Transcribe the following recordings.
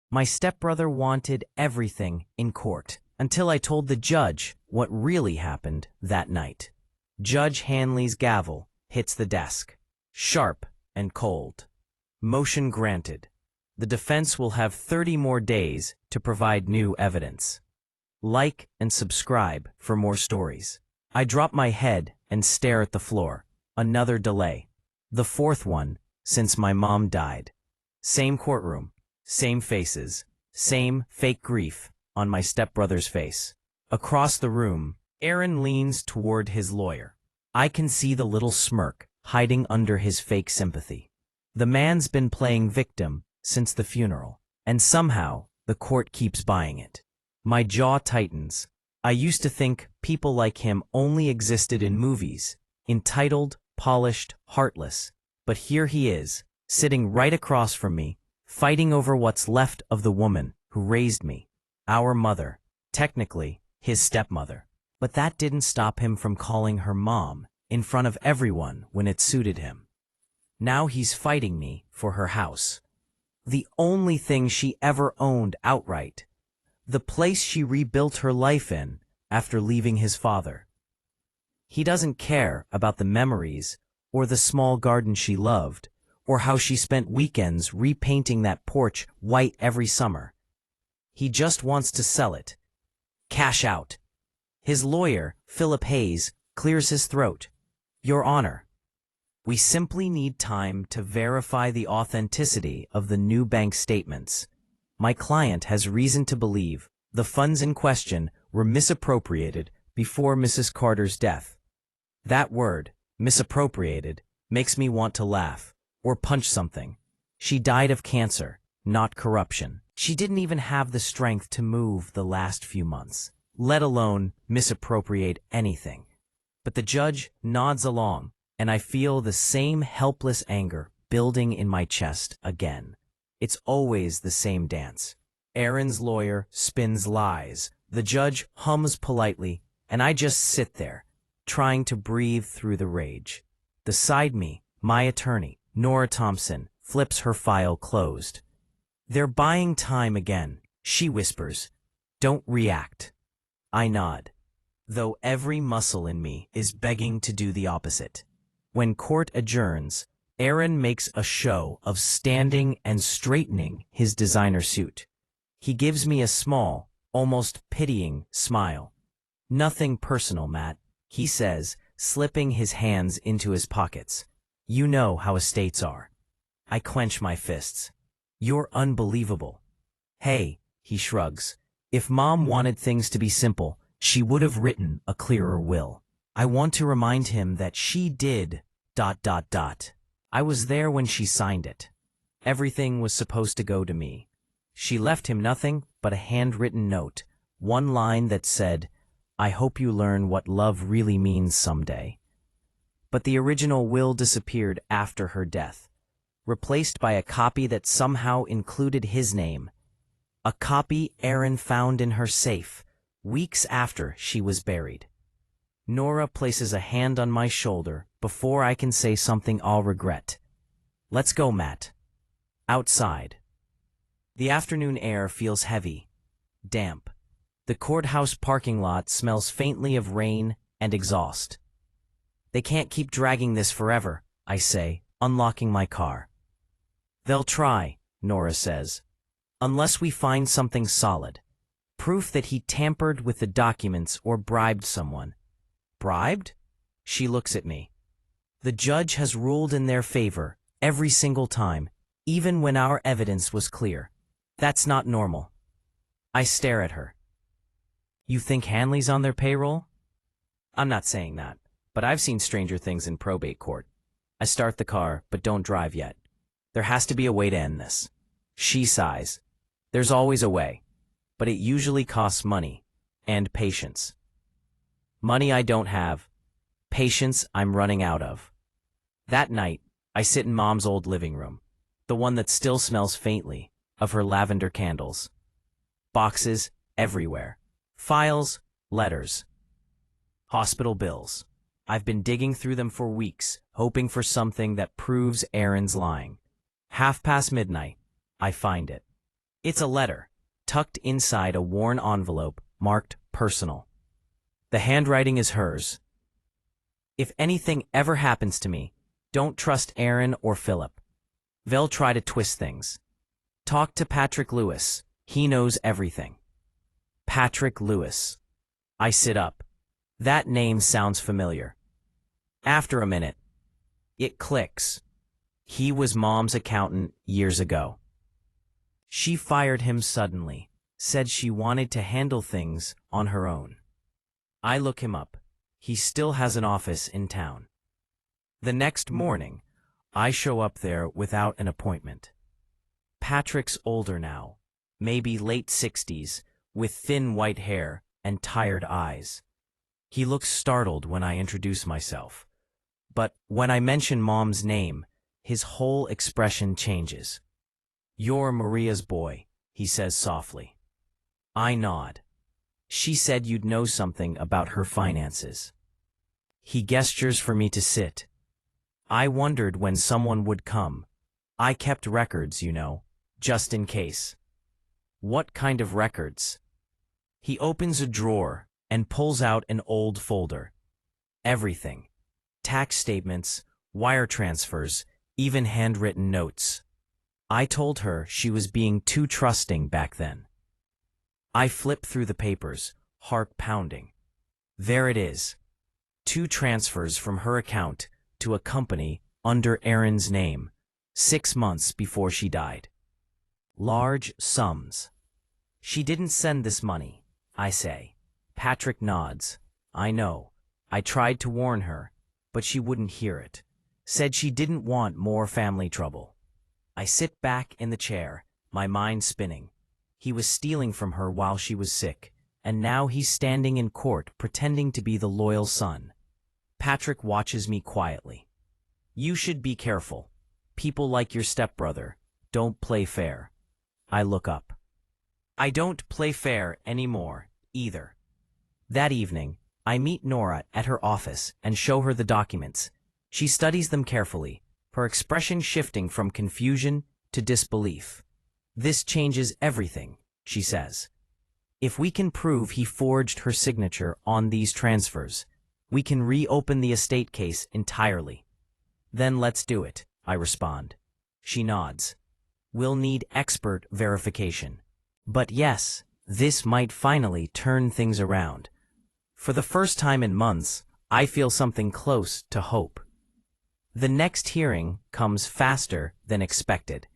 My stepbrother wanted everything in court, until I told the judge what really happened that night. Judge Hanley's gavel hits the desk, sharp and cold. Motion granted. The defense will have 30 more days to provide new evidence. Like and subscribe for more stories. I drop my head and stare at the floor. Another delay. The fourth one since my mom died. Same courtroom, same faces, same fake grief on my stepbrother's face. Across the room, Aaron leans toward his lawyer. I can see the little smirk hiding under his fake sympathy. The man's been playing victim since the funeral, and somehow the court keeps buying it. My jaw tightens. I used to think people like him only existed in movies, entitled, polished, heartless. But here he is, sitting right across from me, fighting over what's left of the woman who raised me. Our mother, technically his stepmother. But that didn't stop him from calling her mom in front of everyone when it suited him. Now he's fighting me for her house. The only thing she ever owned outright. The place she rebuilt her life in after leaving his father. He doesn't care about the memories or the small garden she loved, or how she spent weekends repainting that porch white every summer. He just wants to sell it. Cash out. His lawyer, Philip Hayes, clears his throat. Your Honor, we simply need time to verify the authenticity of the new bank statements. My client has reason to believe the funds in question were misappropriated before Mrs. Carter's death. That word, misappropriated, makes me want to laugh or punch something. She died of cancer, not corruption. She didn't even have the strength to move the last few months, let alone misappropriate anything. But the judge nods along, and I feel the same helpless anger building in my chest again. It's always the same dance. Aaron's lawyer spins lies. The judge hums politely, and I just sit there, trying to breathe through the rage. Beside me, my attorney, Nora Thompson, flips her file closed. They're buying time again, she whispers. Don't react. I nod, though every muscle in me is begging to do the opposite. When court adjourns, Aaron makes a show of standing and straightening his designer suit. He gives me a small, almost pitying smile. Nothing personal, Matt, he says, slipping his hands into his pockets. You know how estates are. I clench my fists. You're unbelievable. Hey, he shrugs. If Mom wanted things to be simple, she would have written a clearer will. I want to remind him that she did ... I was there when she signed it. Everything was supposed to go to me. She left him nothing but a handwritten note, one line that said, I hope you learn what love really means someday. But the original will disappeared after her death, replaced by a copy that somehow included his name. A copy Aaron found in her safe, weeks after she was buried. Nora places a hand on my shoulder before I can say something I'll regret. Let's go, Matt. Outside. The afternoon air feels heavy, damp. The courthouse parking lot smells faintly of rain and exhaust. They can't keep dragging this forever, I say, unlocking my car. They'll try, Nora says. Unless we find something solid. Proof that he tampered with the documents or bribed someone. Bribed? She looks at me. The judge has ruled in their favor every single time, even when our evidence was clear. That's not normal. I stare at her. You think Hanley's on their payroll? I'm not saying that, but I've seen stranger things in probate court. I start the car, but don't drive yet. There has to be a way to end this. She sighs. There's always a way, but it usually costs money and patience. Money I don't have, patience I'm running out of. That night, I sit in Mom's old living room, the one that still smells faintly of her lavender candles. Boxes everywhere. Files, letters, hospital bills. I've been digging through them for weeks, hoping for something that proves Aaron's lying. midnight, I find it. It's a letter, tucked inside a worn envelope marked personal. The handwriting is hers. If anything ever happens to me, don't trust Aaron or Philip. They'll try to twist things. Talk to Patrick Lewis. He knows everything. Patrick Lewis. I sit up. That name sounds familiar. After a minute, it clicks. He was Mom's accountant years ago. She fired him suddenly, said she wanted to handle things on her own. I look him up. He still has an office in town. The next morning, I show up there without an appointment. Patrick's older now, maybe late 60s, with thin white hair and tired eyes. He looks startled when I introduce myself. But when I mention Mom's name, his whole expression changes. "You're Maria's boy," he says softly. I nod. "She said you'd know something about her finances." He gestures for me to sit. I wondered when someone would come. I kept records, just in case. What kind of records? He opens a drawer and pulls out an old folder. Everything. Tax statements, wire transfers, even handwritten notes. I told her she was being too trusting back then. I flip through the papers, heart pounding. There it is. 2 transfers from her account to a company under Aaron's name, 6 months before she died. Large sums. "She didn't send this money," I say. Patrick nods. "I know. I tried to warn her, but she wouldn't hear it. Said she didn't want more family trouble." I sit back in the chair, my mind spinning. He was stealing from her while she was sick, and now he's standing in court pretending to be the loyal son. Patrick watches me quietly. "You should be careful. People like your stepbrother don't play fair." I look up. I don't play fair anymore, either. That evening, I meet Nora at her office and show her the documents. She studies them carefully, her expression shifting from confusion to disbelief. "This changes everything," she says. "If we can prove he forged her signature on these transfers, we can reopen the estate case entirely." "Then let's do it," I respond. She nods. "We'll need expert verification. But yes, this might finally turn things around." For the first time in months, I feel something close to hope. The next hearing comes faster than expected.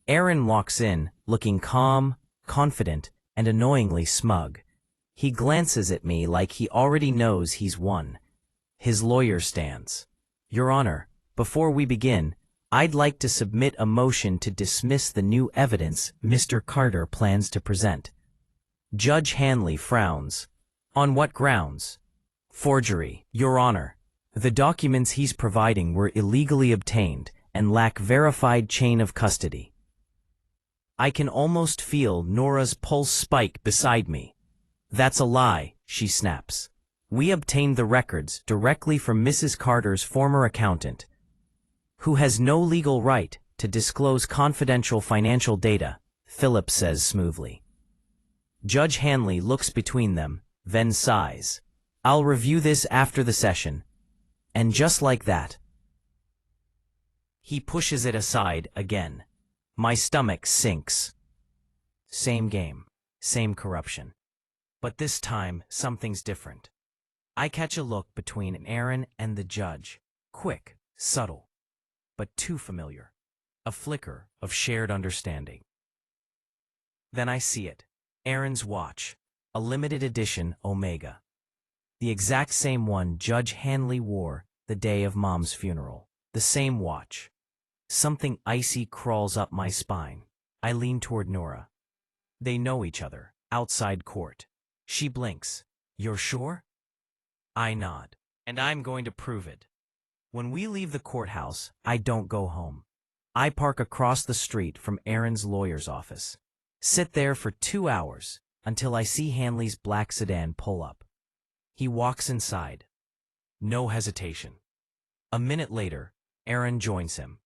Aaron walks in, looking calm, confident, and annoyingly smug. He glances at me like he already knows he's won. His lawyer stands. "Your Honor, before we begin, I'd like to submit a motion to dismiss the new evidence Mr. Carter plans to present." Judge Hanley frowns. "On what grounds?" "Forgery, Your Honor. The documents he's providing were illegally obtained and lack verified chain of custody." I can almost feel Nora's pulse spike beside me. "That's a lie," she snaps. "We obtained the records directly from Mrs. Carter's former accountant, who has no legal right to disclose confidential financial data," Philip says smoothly. Judge Hanley looks between them, then sighs. "I'll review this after the session." And just like that, he pushes it aside again. My stomach sinks. Same game, same corruption. But this time, something's different. I catch a look between Aaron and the judge. Quick, subtle, but too familiar. A flicker of shared understanding. Then I see it. Aaron's watch. A limited edition Omega. The exact same one Judge Hanley wore the day of Mom's funeral. The same watch. Something icy crawls up my spine. I lean toward Nora. They know each other, outside court. She blinks. "You're sure?" I nod. "And I'm going to prove it." When we leave the courthouse, I don't go home. I park across the street from Aaron's lawyer's office. Sit there for 2 hours until I see Hanley's black sedan pull up. He walks inside. No hesitation. A minute later, Aaron joins him.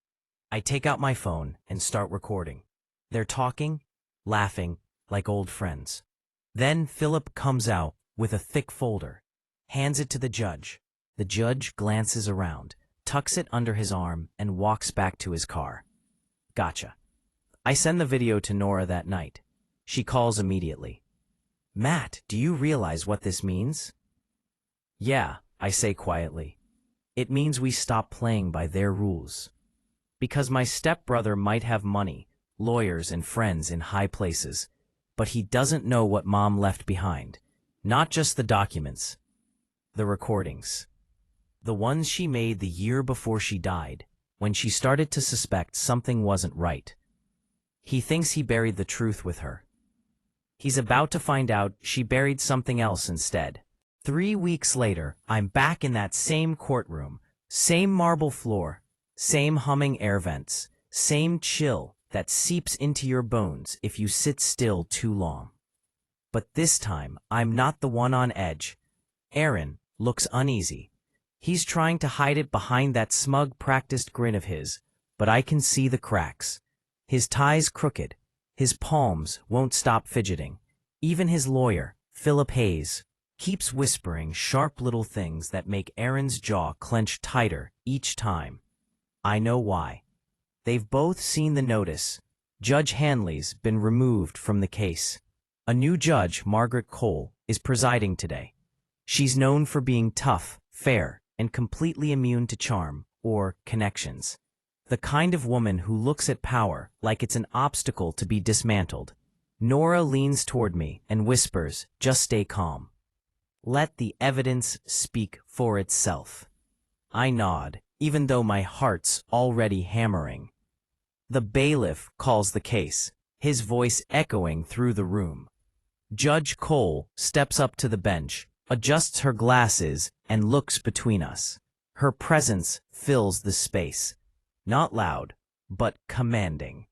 I take out my phone and start recording. They're talking, laughing like old friends. Then Philip comes out with a thick folder, hands it to the judge. The judge glances around, tucks it under his arm, and walks back to his car. Gotcha. I send the video to Nora that night. She calls immediately. Matt, do you realize what this means? Yeah, I say quietly. It means we stop playing by their rules. Because my stepbrother might have money, lawyers, and friends in high places, but he doesn't know what Mom left behind. Not just the documents, the recordings. The ones she made the year before she died, when she started to suspect something wasn't right. He thinks he buried the truth with her. He's about to find out she buried something else instead. 3 weeks later, I'm back in that same courtroom, same marble floor, same humming air vents, same chill that seeps into your bones if you sit still too long. But this time, I'm not the one on edge. Aaron looks uneasy. He's trying to hide it behind that smug, practiced grin of his, but I can see the cracks. His tie's crooked. His palms won't stop fidgeting. Even his lawyer, Philip Hayes, keeps whispering sharp little things that make Aaron's jaw clench tighter each time. I know why. They've both seen the notice. Judge Hanley's been removed from the case. A new judge, Margaret Cole, is presiding today. She's known for being tough, fair, and completely immune to charm or connections. The kind of woman who looks at power like it's an obstacle to be dismantled. Nora leans toward me and whispers, "Just stay calm. Let the evidence speak for itself." I nod, even though my heart's already hammering. The bailiff calls the case, his voice echoing through the room. Judge Cole steps up to the bench, adjusts her glasses, and looks between us. Her presence fills the space. Not loud, but commanding.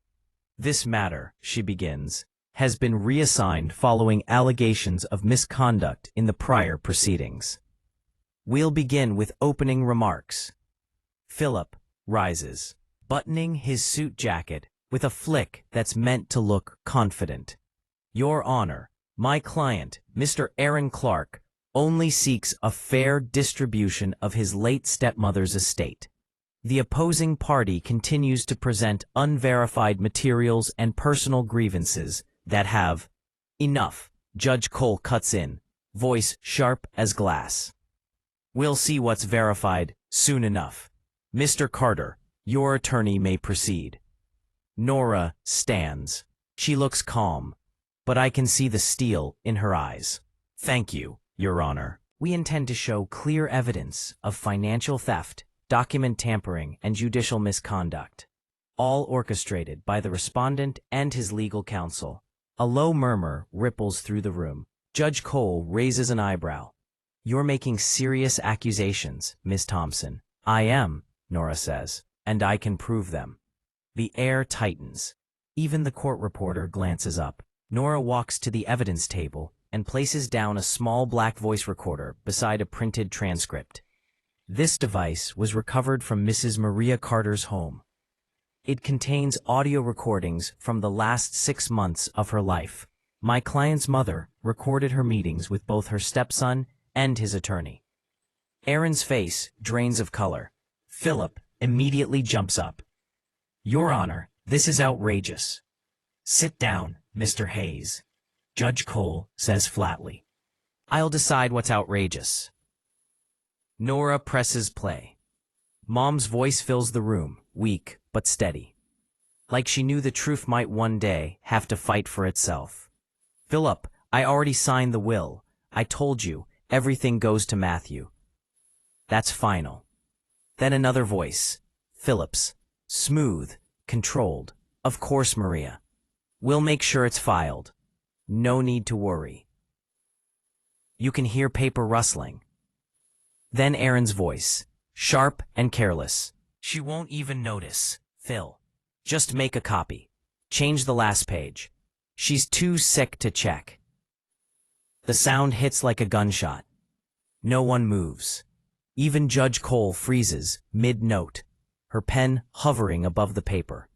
This matter, she begins, has been reassigned following allegations of misconduct in the prior proceedings. We'll begin with opening remarks. Philip rises, buttoning his suit jacket with a flick that's meant to look confident. Your Honor, my client, Mr. Aaron Clark, only seeks a fair distribution of his late stepmother's estate. The opposing party continues to present unverified materials and personal grievances that have enough. Judge Cole cuts in, voice sharp as glass. We'll see what's verified soon enough. Mr. Carter, your attorney may proceed. Nora stands. She looks calm, but I can see the steel in her eyes. Thank you, Your Honor. We intend to show clear evidence of financial theft, document tampering, and judicial misconduct, all orchestrated by the respondent and his legal counsel. A low murmur ripples through the room. Judge Cole raises an eyebrow. You're making serious accusations, Miss Thompson. I am, Nora says, and I can prove them. The air tightens. Even the court reporter glances up. Nora walks to the evidence table and places down a small black voice recorder beside a printed transcript. This device was recovered from Mrs. Maria Carter's home. It contains audio recordings from the last 6 months of her life. My client's mother recorded her meetings with both her stepson and his attorney. Aaron's face drains of color. Philip immediately jumps up. Your Honor, this is outrageous. Sit down, Mr. Hayes, Judge Cole says flatly. I'll decide what's outrageous. Nora presses play. Mom's voice fills the room, weak but steady. Like she knew the truth might one day have to fight for itself. Philip, I already signed the will. I told you, everything goes to Matthew. That's final. Then another voice, Philip's, smooth, controlled. Of course, Maria. We'll make sure it's filed. No need to worry. You can hear paper rustling. Then Aaron's voice, sharp and careless. She won't even notice. Phil, just make a copy. Change the last page. She's too sick to check. The sound hits like a gunshot. No one moves. Even Judge Cole freezes, mid-note, her pen hovering above the paper.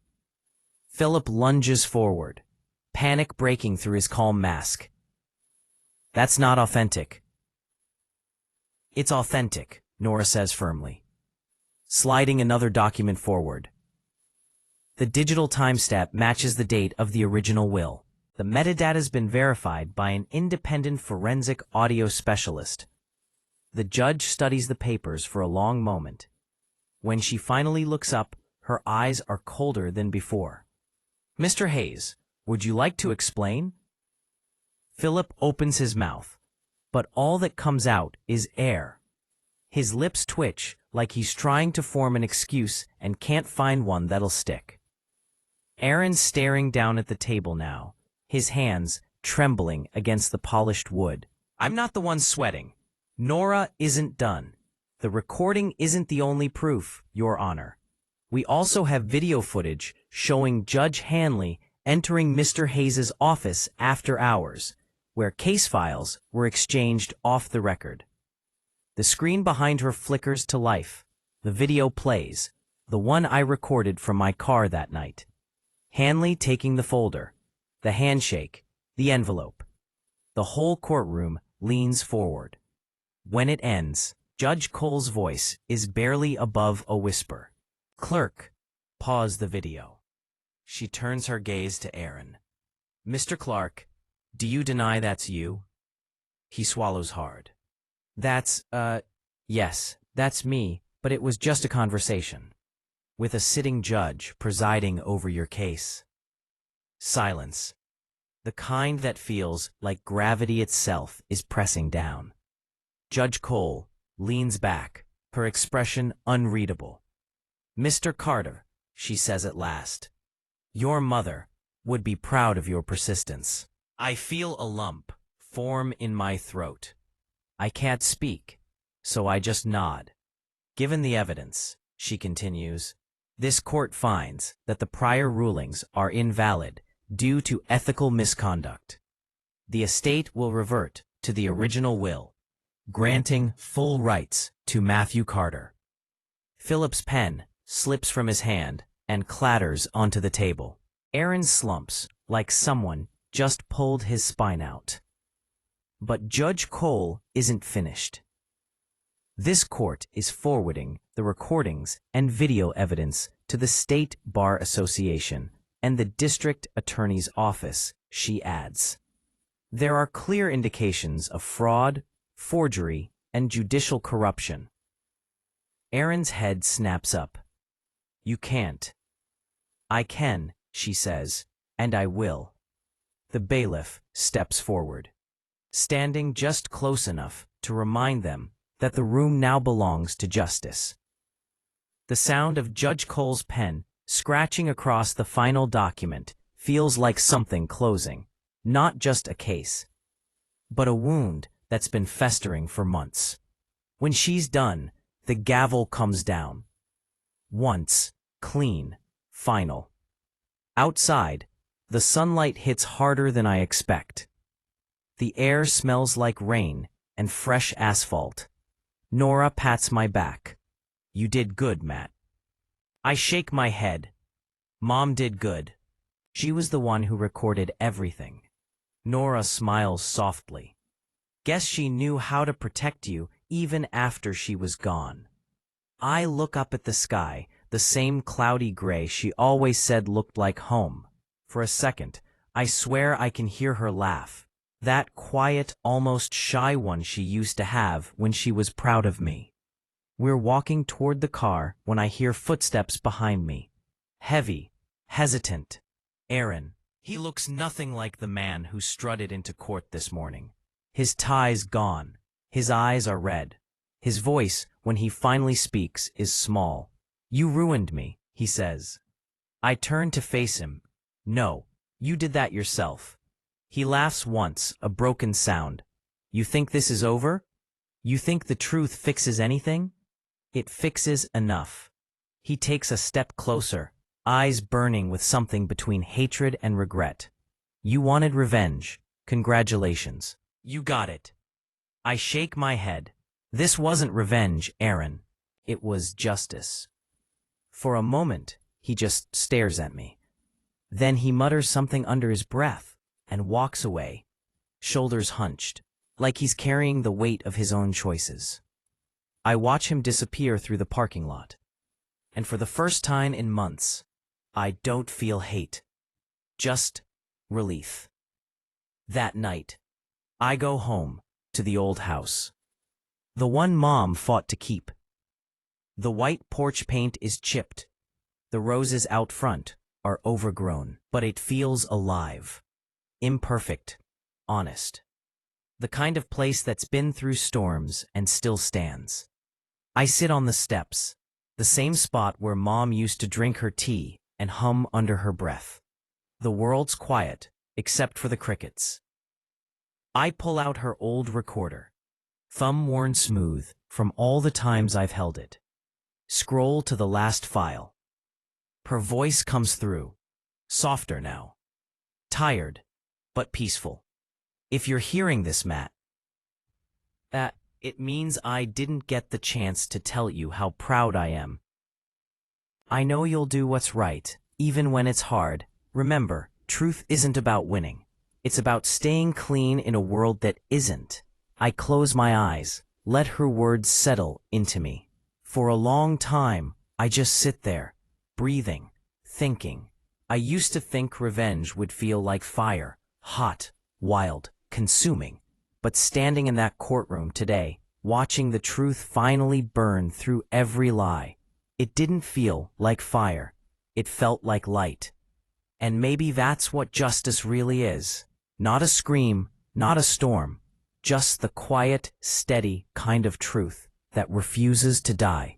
Philip lunges forward, panic breaking through his calm mask. That's not authentic. It's authentic, Nora says firmly, sliding another document forward. The digital timestamp matches the date of the original will. The metadata has been verified by an independent forensic audio specialist. The judge studies the papers for a long moment. When she finally looks up, her eyes are colder than before. Mr. Hayes, would you like to explain? Philip opens his mouth, but all that comes out is air. His lips twitch like he's trying to form an excuse and can't find one that'll stick. Aaron's staring down at the table now, his hands trembling against the polished wood. I'm not the one sweating. Nora isn't done. The recording isn't the only proof, Your Honor. We also have video footage showing Judge Hanley entering Mr. Hayes's office after hours, where case files were exchanged off the record. The screen behind her flickers to life. The video plays, the one I recorded from my car that night. Hanley taking the folder, the handshake, the envelope. The whole courtroom leans forward. When it ends, Judge Cole's voice is barely above a whisper. Clerk, pause the video. She turns her gaze to Aaron. Mr. Clark, do you deny that's you? He swallows hard. Yes, that's me, but it was just a conversation. With a sitting judge presiding over your case. Silence. The kind that feels like gravity itself is pressing down. Judge Cole leans back, her expression unreadable. Mr. Carter, she says at last, your mother would be proud of your persistence. I feel a lump form in my throat. I can't speak, so I just nod. Given the evidence, she continues, this court finds that the prior rulings are invalid due to ethical misconduct. The estate will revert to the original will, granting full rights to Matthew Carter. Philip's pen slips from his hand and clatters onto the table. Aaron slumps like someone just pulled his spine out. But Judge Cole isn't finished. This court is forwarding the recordings and video evidence to the State Bar Association and the District Attorney's Office, she adds. There are clear indications of fraud, forgery, and judicial corruption. Aaron's head snaps up. You can't. I can, she says, and I will. The bailiff steps forward, standing just close enough to remind them that the room now belongs to justice. The sound of Judge Cole's pen scratching across the final document feels like something closing, not just a case, but a wound that's been festering for months. When she's done, the gavel comes down. Once, clean, final. Outside, the sunlight hits harder than I expect. The air smells like rain and fresh asphalt. Nora pats my back. You did good, Matt. I shake my head. Mom did good. She was the one who recorded everything. Nora smiles softly. Guess she knew how to protect you even after she was gone. I look up at the sky, the same cloudy gray she always said looked like home. For a second, I swear I can hear her laugh. That quiet, almost shy one she used to have when she was proud of me. We're walking toward the car when I hear footsteps behind me. Heavy, hesitant. Aaron. He looks nothing like the man who strutted into court this morning. His tie's gone. His eyes are red. His voice, when he finally speaks, is small. You ruined me, he says. I turn to face him. No, you did that yourself. He laughs once, a broken sound. You think this is over? You think the truth fixes anything? It fixes enough. He takes a step closer, eyes burning with something between hatred and regret. You wanted revenge. Congratulations. You got it. I shake my head. This wasn't revenge, Aaron. It was justice. For a moment, he just stares at me. Then he mutters something under his breath. and walks away, shoulders hunched, like he's carrying the weight of his own choices. I watch him disappear through the parking lot. And for the first time in months, I don't feel hate, just relief. That night, I go home to the old house. The one Mom fought to keep. The white porch paint is chipped. The roses out front are overgrown, but it feels alive, imperfect, honest. The kind of place that's been through storms and still stands. I sit on the steps, the same spot where Mom used to drink her tea and hum under her breath. The world's quiet, except for the crickets. I pull out her old recorder, thumb worn smooth from all the times I've held it. Scroll to the last file. Her voice comes through, softer now. Tired, but peaceful. If you're hearing this, Matt, it means I didn't get the chance to tell you how proud I am. I know you'll do what's right, even when it's hard. Remember, truth isn't about winning. It's about staying clean in a world that isn't. I close my eyes, let her words settle into me. For a long time, I just sit there, breathing, thinking. I used to think revenge would feel like fire, hot, wild, consuming. But standing in that courtroom today, watching the truth finally burn through every lie, it didn't feel like fire. It felt like light. And maybe that's what justice really is. Not a scream, not a storm, just the quiet, steady kind of truth that refuses to die.